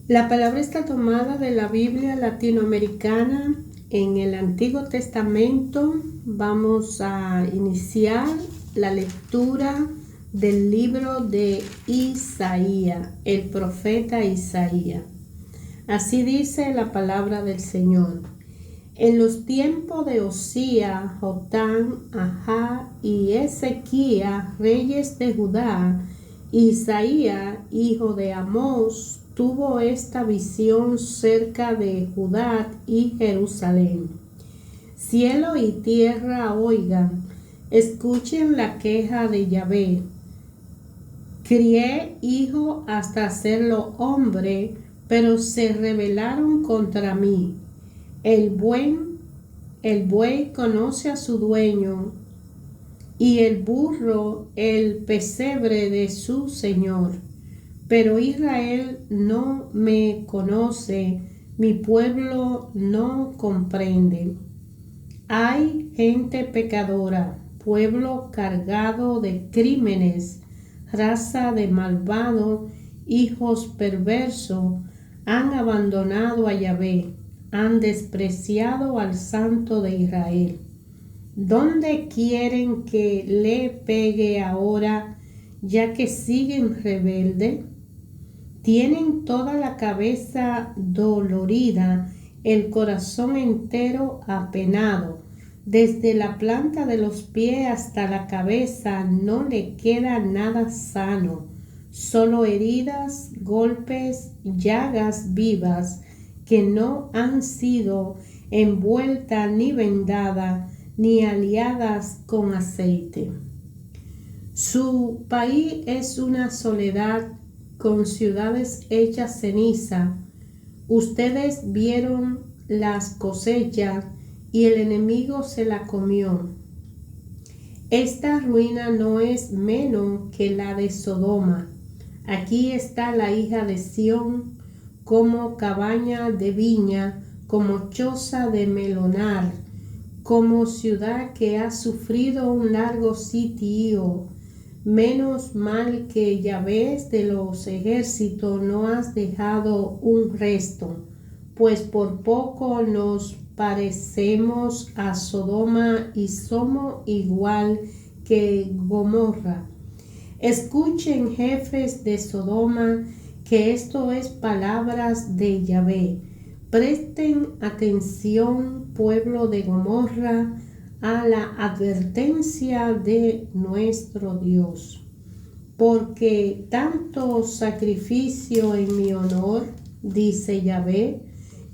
La palabra está tomada de la Biblia latinoamericana en el Antiguo Testamento. Vamos a iniciar la lectura del libro de Isaías, el profeta Isaías. Así dice la palabra del Señor. En los tiempos de Osías, Jotam, Ahaz y Ezequías, reyes de Judá, Isaías, hijo de Amós, tuvo esta visión cerca de Judá y Jerusalén. Cielo y tierra oigan, escuchen la queja de Yahvé. Crié hijo hasta hacerlo hombre, pero se rebelaron contra mí. El buey conoce a su dueño, y el burro el pesebre de su señor. Pero Israel no me conoce, mi pueblo no comprende. Hay gente pecadora, pueblo cargado de crímenes, raza de malvado, hijos perversos, han abandonado a Yahvé, han despreciado al Santo de Israel. ¿Dónde quieren que le pegue ahora, ya que siguen rebeldes? Tienen toda la cabeza dolorida, el corazón entero apenado. Desde la planta de los pies hasta la cabeza no le queda nada sano, solo heridas, golpes, llagas vivas que no han sido envueltas ni vendadas ni aliadas con aceite. Su país es una soledad con ciudades hechas ceniza. Ustedes vieron las cosechas y el enemigo se la comió. Esta ruina no es menos que la de Sodoma. Aquí está la hija de Sión como cabaña de viña, como choza de melonar, como ciudad que ha sufrido un largo sitio. Menos mal que Yahvé de los ejércitos no has dejado un resto, pues por poco nos parecemos a Sodoma y somos igual que Gomorra. Escuchen, jefes de Sodoma, que esto es palabras de Yahvé. Presten atención, pueblo de Gomorra, a la advertencia de nuestro Dios. Porque tanto sacrificio en mi honor, dice Yahvé,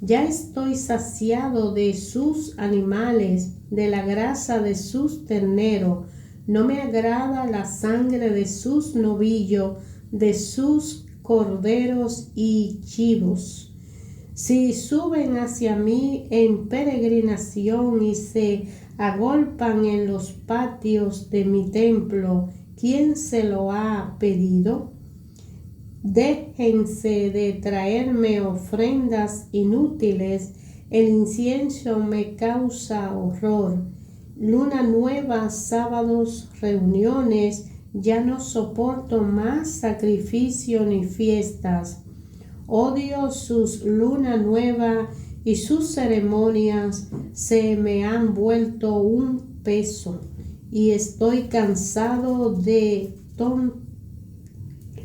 ya estoy saciado de sus animales, de la grasa de sus terneros. No me agrada la sangre de sus novillos, de sus corderos y chivos. Si suben hacia mí en peregrinación y se agolpan en los patios de mi templo, ¿quién se lo ha pedido? Déjense de traerme ofrendas inútiles, el incienso me causa horror. Luna nueva, sábados, reuniones, ya no soporto más sacrificio ni fiestas. Odio sus luna nueva y sus ceremonias se me han vuelto un peso y estoy cansado de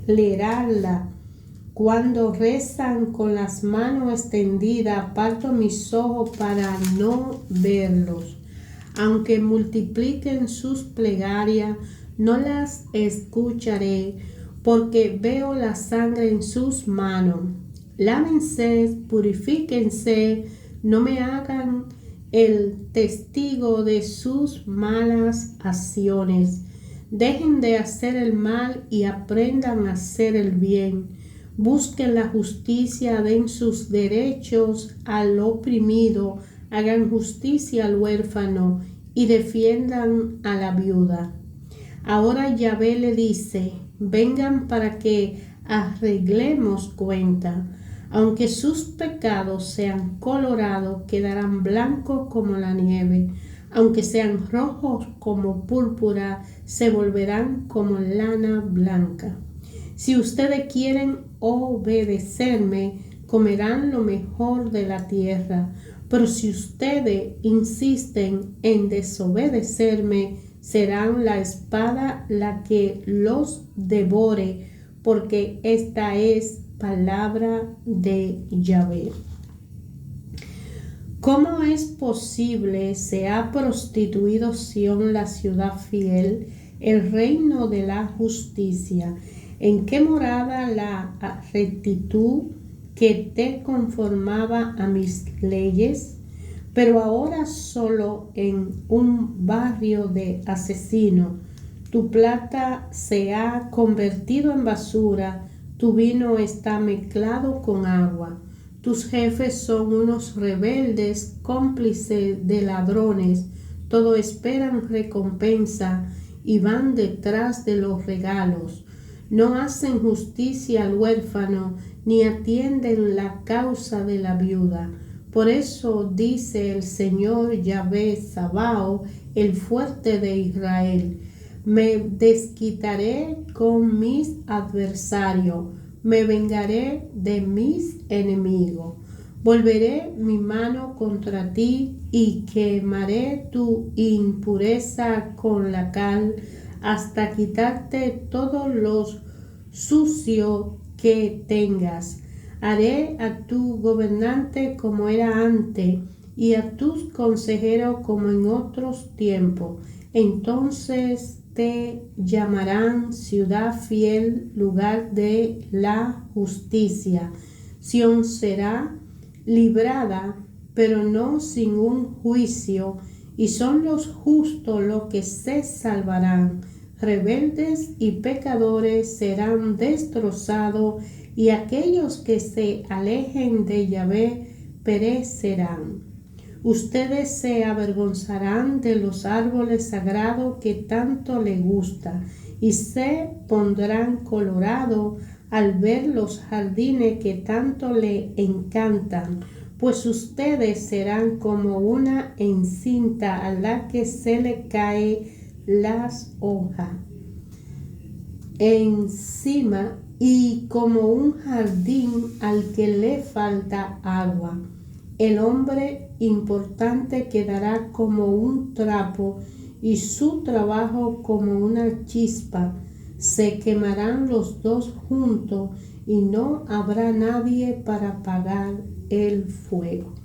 tolerarla. Cuando rezan con las manos extendidas, aparto mis ojos para no verlos. Aunque multipliquen sus plegarias, no las escucharé, porque veo la sangre en sus manos. Lávense, purifíquense, no me hagan el testigo de sus malas acciones. Dejen de hacer el mal y aprendan a hacer el bien. Busquen la justicia, den sus derechos al oprimido, hagan justicia al huérfano y defiendan a la viuda. Ahora Yahvé le dice: vengan para que arreglemos cuenta. Aunque sus pecados sean colorados, quedarán blancos como la nieve. Aunque sean rojos como púrpura, se volverán como lana blanca. Si ustedes quieren obedecerme, comerán lo mejor de la tierra. Pero si ustedes insisten en desobedecerme, serán la espada la que los devore, porque esta es palabra de Yahvé. ¿Cómo es posible se ha prostituido Sión, la ciudad fiel, el reino de la justicia? ¿En qué morada la rectitud que te conformaba a mis leyes? Pero ahora solo en un barrio de asesinos. Tu plata se ha convertido en basura, tu vino está mezclado con agua. Tus jefes son unos rebeldes, cómplices de ladrones. Todo esperan recompensa y van detrás de los regalos. No hacen justicia al huérfano, ni atienden la causa de la viuda. Por eso dice el Señor Yahvé Sabaoth, el fuerte de Israel: me desquitaré con mis adversarios, me vengaré de mis enemigos. Volveré mi mano contra ti y quemaré tu impureza con la cal hasta quitarte todos los sucios que tengas. Haré a tu gobernante como era antes y a tus consejeros como en otros tiempos. Entonces te llamarán ciudad fiel, lugar de la justicia. Sión será librada, pero no sin un juicio, y son los justos los que se salvarán. Rebeldes y pecadores serán destrozados, y aquellos que se alejen de Yahvé perecerán. Ustedes se avergonzarán de los árboles sagrados que tanto les gusta, y se pondrán colorados al ver los jardines que tanto le encantan, pues ustedes serán como una encinta a la que se le cae las hojas encima, y como un jardín al que le falta agua. El hombre importante quedará como un trapo, y su trabajo como una chispa. Se quemarán los dos juntos, y no habrá nadie para apagar el fuego.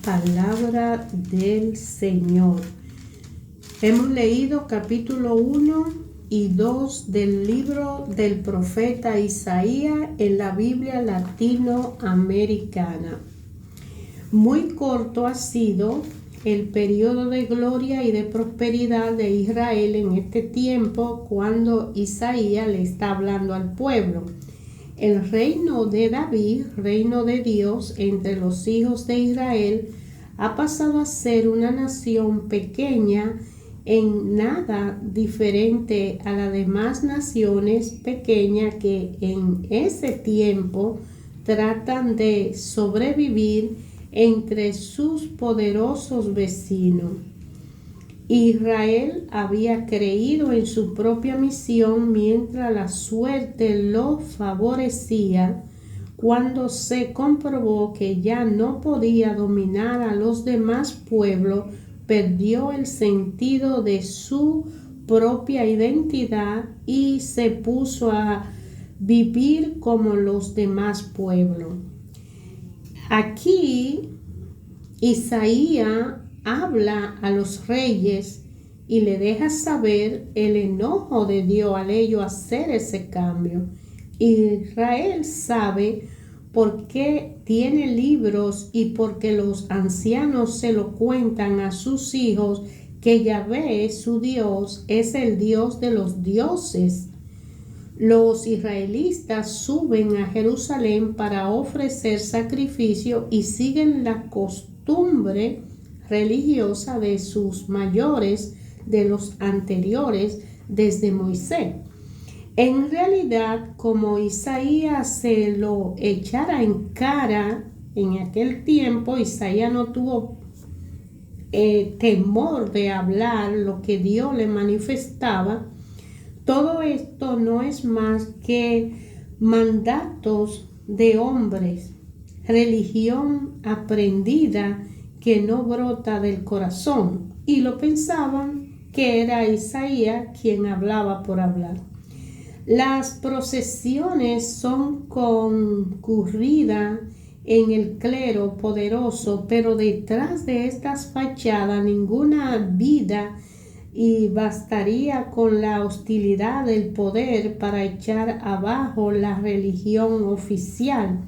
Palabra del Señor. Hemos leído capítulo 1 y 2 del libro del profeta Isaías en la Biblia latinoamericana. Muy corto ha sido el periodo de gloria y de prosperidad de Israel en este tiempo, cuando Isaías le está hablando al pueblo. El reino de David, reino de Dios entre los hijos de Israel, ha pasado a ser una nación pequeña, en nada diferente a las demás naciones pequeñas que en ese tiempo tratan de sobrevivir entre sus poderosos vecinos. Israel había creído en su propia misión mientras la suerte lo favorecía. Cuando se comprobó que ya no podía dominar a los demás pueblos, perdió el sentido de su propia identidad y se puso a vivir como los demás pueblos. Aquí Isaías habla a los reyes y le deja saber el enojo de Dios al ellos hacer ese cambio. Israel sabe por qué tiene libros y porque los ancianos se lo cuentan a sus hijos, que Yahvé, su Dios, es el Dios de los dioses. Los israelitas suben a Jerusalén para ofrecer sacrificio y siguen la costumbre religiosa de sus mayores, de los anteriores, desde Moisés. En realidad, como Isaías se lo echara en cara en aquel tiempo, Isaías no tuvo temor de hablar lo que Dios le manifestaba. Todo esto no es más que mandatos de hombres, religión aprendida que no brota del corazón, y lo pensaban que era Isaías quien hablaba por hablar. Las procesiones son concurridas en el clero poderoso, pero detrás de estas fachadas ninguna vida, y bastaría con la hostilidad del poder para echar abajo la religión oficial.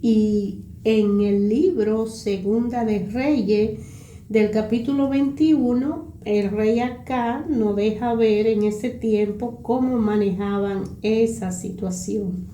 Y en el libro Segunda de Reyes del capítulo 21, el rey Acab nos deja ver en ese tiempo cómo manejaban esa situación.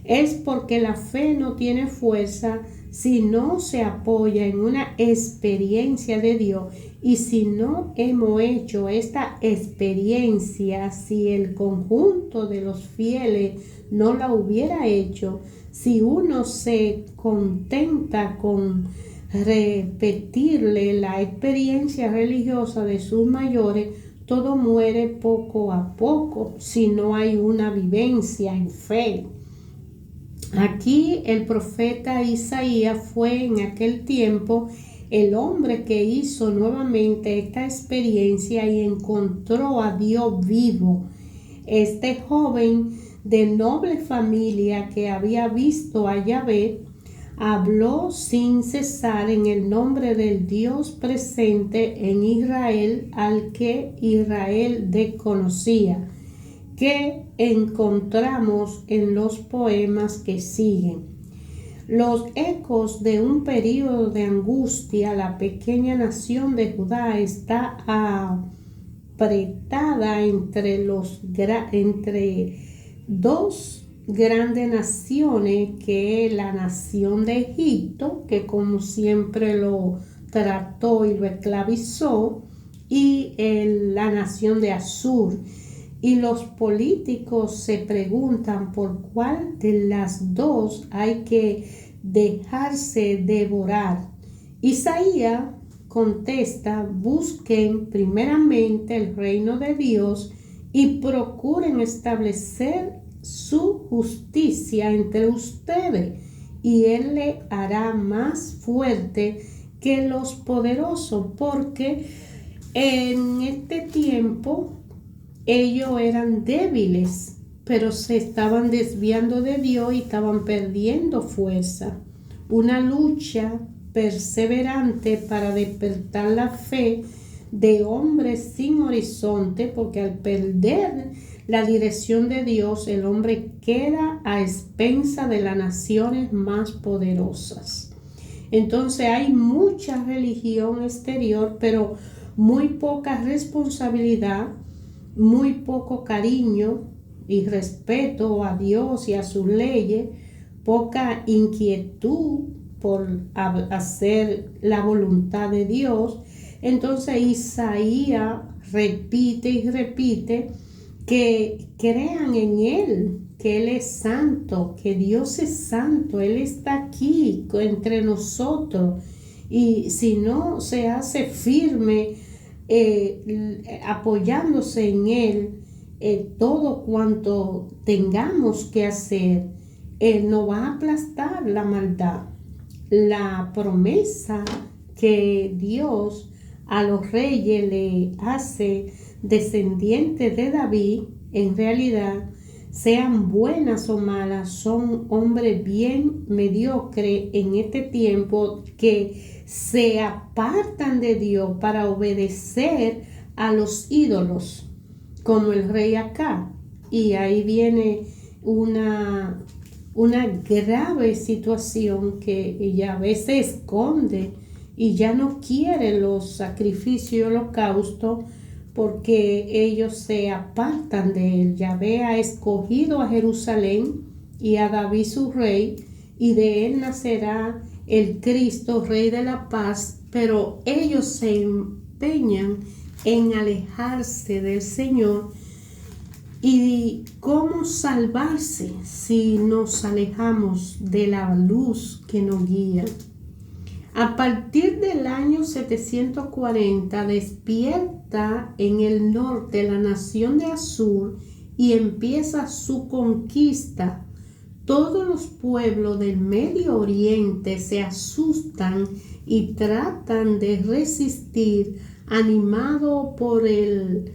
Es porque la fe no tiene fuerza si no se apoya en una experiencia de Dios, y si no hemos hecho esta experiencia, si el conjunto de los fieles no la hubiera hecho, si uno se contenta con repetirle la experiencia religiosa de sus mayores, todo muere poco a poco si no hay una vivencia en fe. Aquí el profeta Isaías fue en aquel tiempo el hombre que hizo nuevamente esta experiencia y encontró a Dios vivo. Este joven de noble familia que había visto a Yahvé habló sin cesar en el nombre del Dios presente en Israel, al que Israel desconocía, que encontramos en los poemas que siguen. Los ecos de un período de angustia. La pequeña nación de Judá está apretada entre dos grandes naciones, que es la nación de Egipto, que como siempre lo trató y lo esclavizó, y la nación de Asur. Y los políticos se preguntan por cuál de las dos hay que dejarse devorar. Isaías contesta: busquen primeramente el reino de Dios y procuren establecer su justicia entre ustedes, y Él le hará más fuerte que los poderosos, porque en este tiempo ellos eran débiles, pero se estaban desviando de Dios y estaban perdiendo fuerza. Una lucha perseverante para despertar la fe de hombres sin horizonte, porque al perder la dirección de Dios, el hombre queda a expensa de las naciones más poderosas. Entonces hay mucha religión exterior, pero muy poca responsabilidad, muy poco cariño y respeto a Dios y a sus leyes, poca inquietud por hacer la voluntad de Dios. Entonces Isaías repite y repite que crean en Él, que Él es santo, que Dios es santo, Él está aquí entre nosotros. Y si no se hace firme, apoyándose en Él, todo cuanto tengamos que hacer, Él nos va a aplastar la maldad. La promesa que Dios a los reyes le hace descendientes de David, en realidad, sean buenas o malas, son hombres bien mediocres en este tiempo que se apartan de Dios para obedecer a los ídolos, como el rey Acab. Y ahí viene una grave situación que Yahvé se esconde y ya no quiere los sacrificios y holocaustos, porque ellos se apartan de él. Yahvé ha escogido a Jerusalén y a David su rey, y de él nacerá el Cristo, Rey de la paz, pero ellos se empeñan en alejarse del Señor. ¿Y cómo salvarse si nos alejamos de la luz que nos guía? A partir del año 740 despierta en el norte la nación de Asur y empieza su conquista. Todos los pueblos del Medio Oriente se asustan y tratan de resistir, animado por el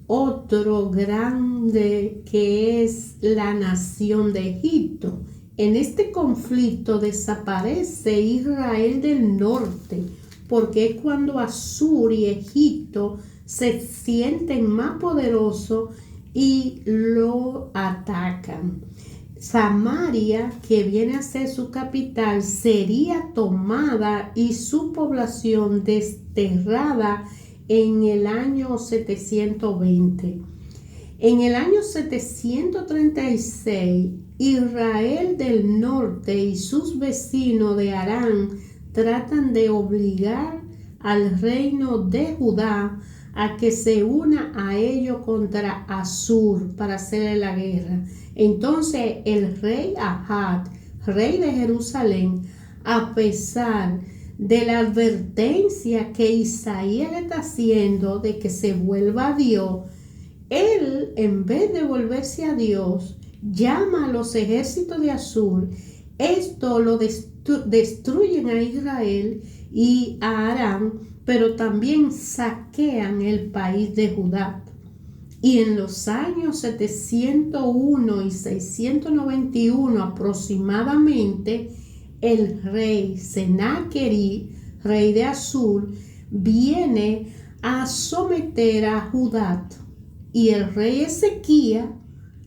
otro grande que es la nación de Egipto. En este conflicto desaparece Israel del norte, porque es cuando Asur y Egipto se sienten más poderosos y lo atacan. Samaria, que viene a ser su capital, sería tomada y su población desterrada en el año 720. En el año 736, Israel del norte y sus vecinos de Harán tratan de obligar al reino de Judá a que se una a ellos contra Asur para hacerle la guerra. Entonces el rey Ahab, rey de Jerusalén, a pesar de la advertencia que Isaías le está haciendo de que se vuelva a Dios, él, en vez de volverse a Dios, llama a los ejércitos de Asur. Esto lo destruyen a Israel y a Aram, pero también saquean el país de Judá. Y en los años 701 y 691 aproximadamente, el rey Sennacherib, rey de Asur, viene a someter a Judá. Y el rey Ezequías,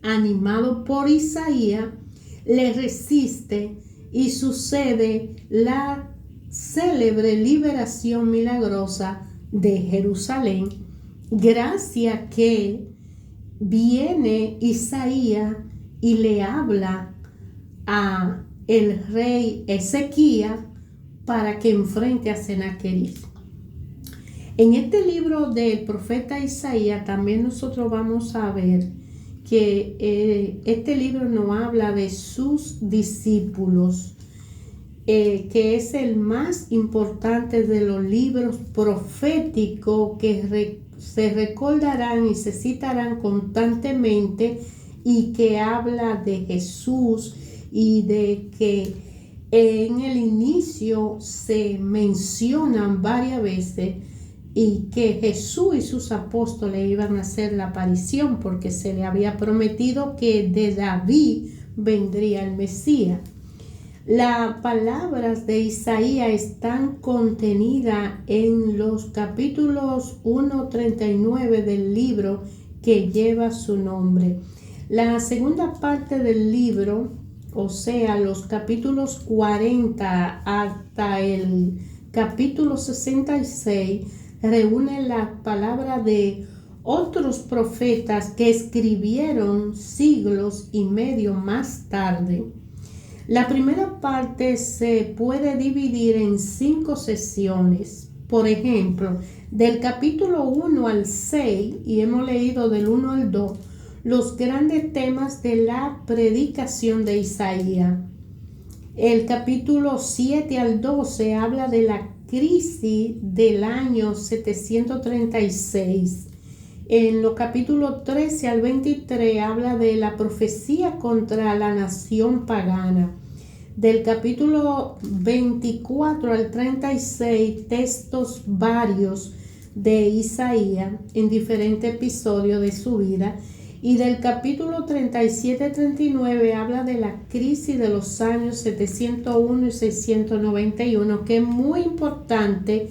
animado por Isaías, le resiste y sucede la célebre liberación milagrosa de Jerusalén, gracias que viene Isaías y le habla a el rey Ezequías para que enfrente a Sennacherib. En este libro del profeta Isaías también nosotros vamos a ver que este libro nos habla de sus discípulos, que es el más importante de los libros proféticos que se recordarán y se citarán constantemente, y que habla de Jesús y de que en el inicio se mencionan varias veces y que Jesús y sus apóstoles iban a hacer la aparición porque se le había prometido que de David vendría el Mesías. Las palabras de Isaías están contenidas en los capítulos 1-39 del libro que lleva su nombre. La segunda parte del libro, o sea, los capítulos 40 hasta el capítulo 66, reúne la palabra de otros profetas que escribieron siglos y medio más tarde. La primera parte se puede dividir en 5 sesiones. Por ejemplo, del capítulo 1 al 6, y hemos leído del 1 al 2, los grandes temas de la predicación de Isaías. El capítulo 7 al 12 habla de la crisis del año 736. En los capítulos 13 al 23 habla de la profecía contra la nación pagana. Del capítulo 24 al 36, textos varios de Isaías en diferentes episodios de su vida. Y del capítulo 37-39 habla de la crisis de los años 701 y 691, que es muy importante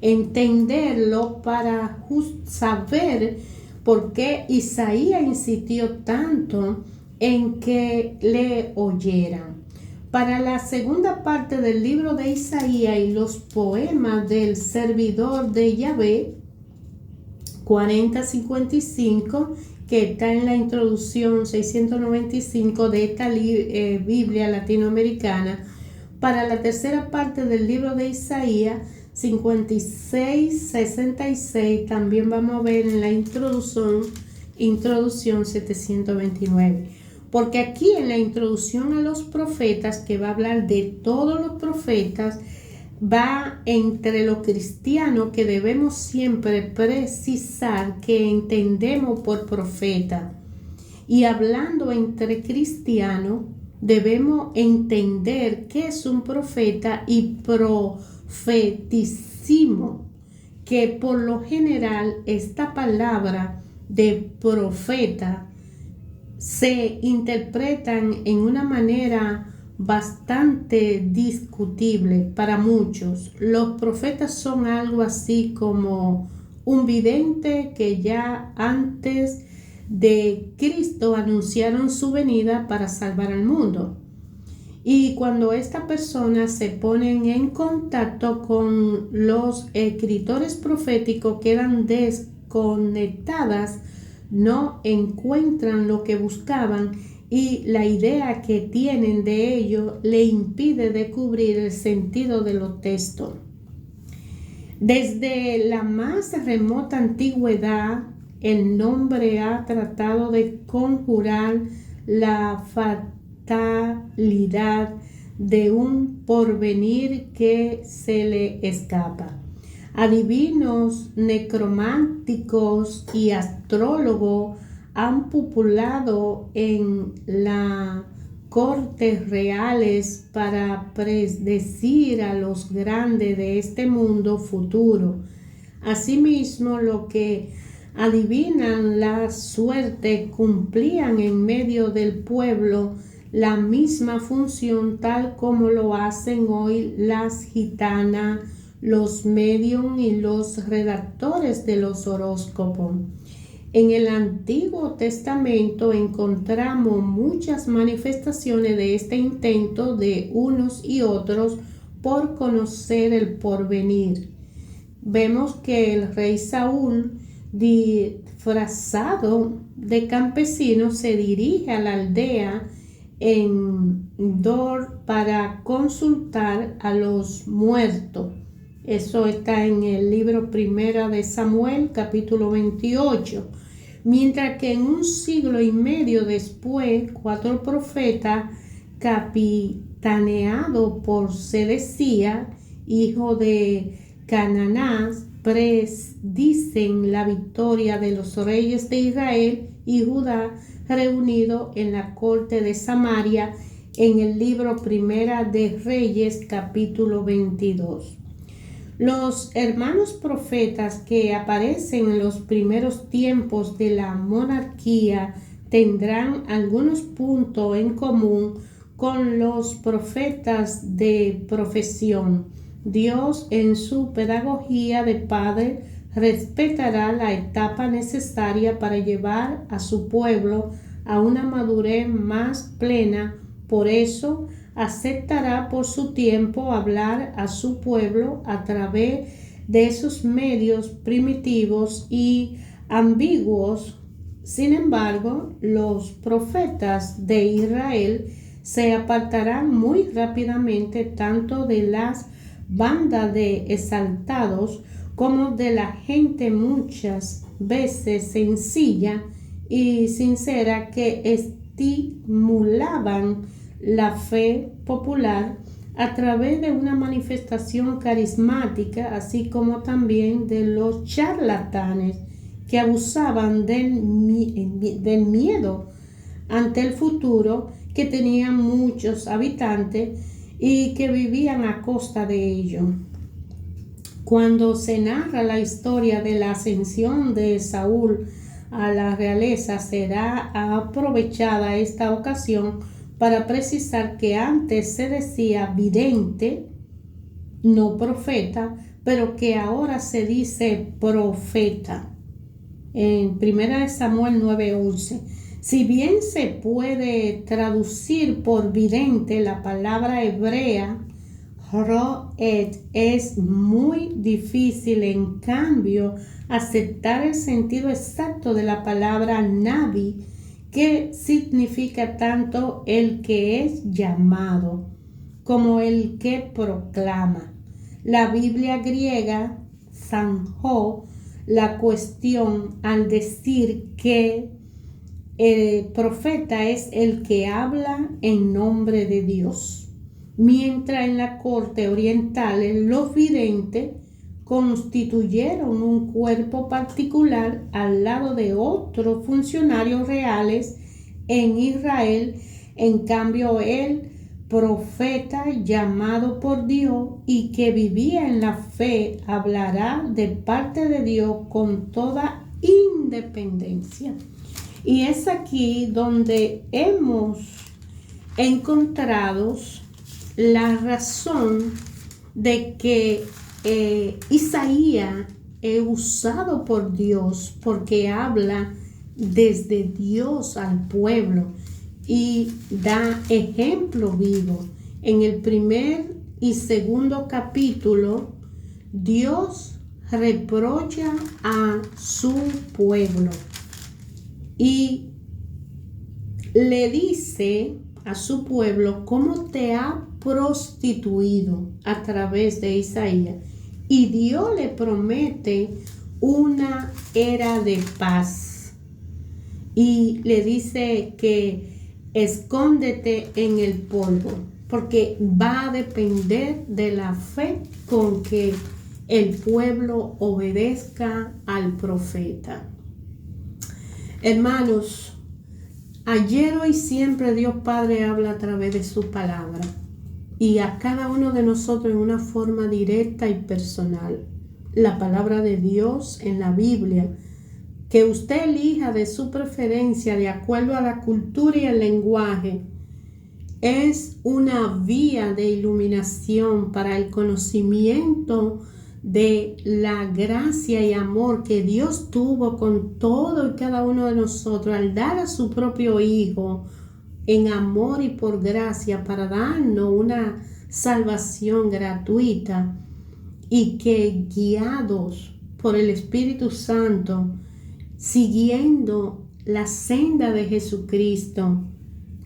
entenderlo para saber por qué Isaías insistió tanto en que le oyeran. Para la segunda parte del libro de Isaías y los poemas del servidor de Yahvé, 40-55, que está en la introducción 695 de esta Biblia latinoamericana. Para la tercera parte del libro de Isaías, 56-66, también vamos a ver en la introducción 729. Porque aquí en la introducción a los profetas, que va a hablar de todos los profetas, va entre los cristianos que debemos siempre precisar que entendemos por profeta. Y hablando entre cristianos, debemos entender qué es un profeta y profeticimo, que por lo general esta palabra de profeta se interpretan en una manera bastante discutible para muchos. Los profetas son algo así como un vidente que ya antes de Cristo anunciaron su venida para salvar al mundo. Y cuando estas personas se ponen en contacto con los escritores proféticos, quedan desconectadas, no encuentran lo que buscaban y la idea que tienen de ello le impide descubrir el sentido de los textos. Desde la más remota antigüedad, el nombre ha tratado de conjurar la fatalidad de un porvenir que se le escapa. Adivinos, necrománticos y astrólogos han populado en las cortes reales para predecir a los grandes de este mundo futuro. Asimismo, lo que adivinan la suerte cumplían en medio del pueblo la misma función tal como lo hacen hoy las gitanas, los medium y los redactores de los horóscopos. En el Antiguo Testamento encontramos muchas manifestaciones de este intento de unos y otros por conocer el porvenir. Vemos que el rey Saúl, disfrazado de campesino, se dirige a la aldea en Dor para consultar a los muertos. Eso está en el libro Primera de Samuel, capítulo 28. Mientras que en un siglo y medio después, 4 profetas capitaneados por Sedecía, hijo de Cananás, predicen la victoria de los reyes de Israel y Judá reunidos en la corte de Samaria en el libro Primera de Reyes, capítulo 22. Los hermanos profetas que aparecen en los primeros tiempos de la monarquía tendrán algunos puntos en común con los profetas de profesión. Dios, en su pedagogía de padre, respetará la etapa necesaria para llevar a su pueblo a una madurez más plena. Por eso, aceptará por su tiempo hablar a su pueblo a través de esos medios primitivos y ambiguos. Sin embargo, los profetas de Israel se apartarán muy rápidamente tanto de las bandas de exaltados como de la gente muchas veces sencilla y sincera que estimulaban la fe popular a través de una manifestación carismática, así como también de los charlatanes que abusaban del miedo ante el futuro que tenían muchos habitantes y que vivían a costa de ello. Cuando se narra la historia de la ascensión de Saúl a la realeza, será aprovechada esta ocasión para precisar que antes se decía vidente, no profeta, pero que ahora se dice profeta. En 1 Samuel 9:11. Si bien se puede traducir por vidente, la palabra hebrea ro'et es muy difícil, en cambio, aceptar el sentido exacto de la palabra nabi, que significa tanto el que es llamado como el que proclama. La Biblia griega zanjó la cuestión al decir que el profeta es el que habla en nombre de Dios, mientras en la corte oriental los videntes constituyeron un cuerpo particular al lado de otros funcionarios reales. En Israel, En cambio, él, profeta llamado por Dios y que vivía en la fe, hablará de parte de Dios con toda independencia. Y es aquí donde hemos encontrado la razón de que Isaías es usado por Dios porque habla desde Dios al pueblo y da ejemplo vivo. En el primer y segundo capítulo, Dios reprocha a su pueblo y le dice a su pueblo cómo te ha prostituido a través de Isaías. Y Dios le promete una era de paz. Y le dice que escóndete en el polvo, porque va a depender de la fe con que el pueblo obedezca al profeta. Hermanos, ayer, hoy, siempre Dios Padre habla a través de su palabra y a cada uno de nosotros en una forma directa y personal. La palabra de Dios en la Biblia, que usted elija de su preferencia de acuerdo a la cultura y el lenguaje, es una vía de iluminación para el conocimiento de la gracia y amor que Dios tuvo con todo y cada uno de nosotros al dar a su propio Hijo en amor y por gracia para darnos una salvación gratuita, y que guiados por el Espíritu Santo, siguiendo la senda de Jesucristo,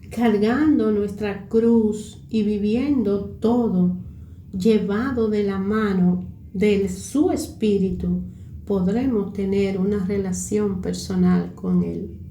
cargando nuestra cruz y viviendo todo llevado de la mano de su Espíritu, podremos tener una relación personal con Él.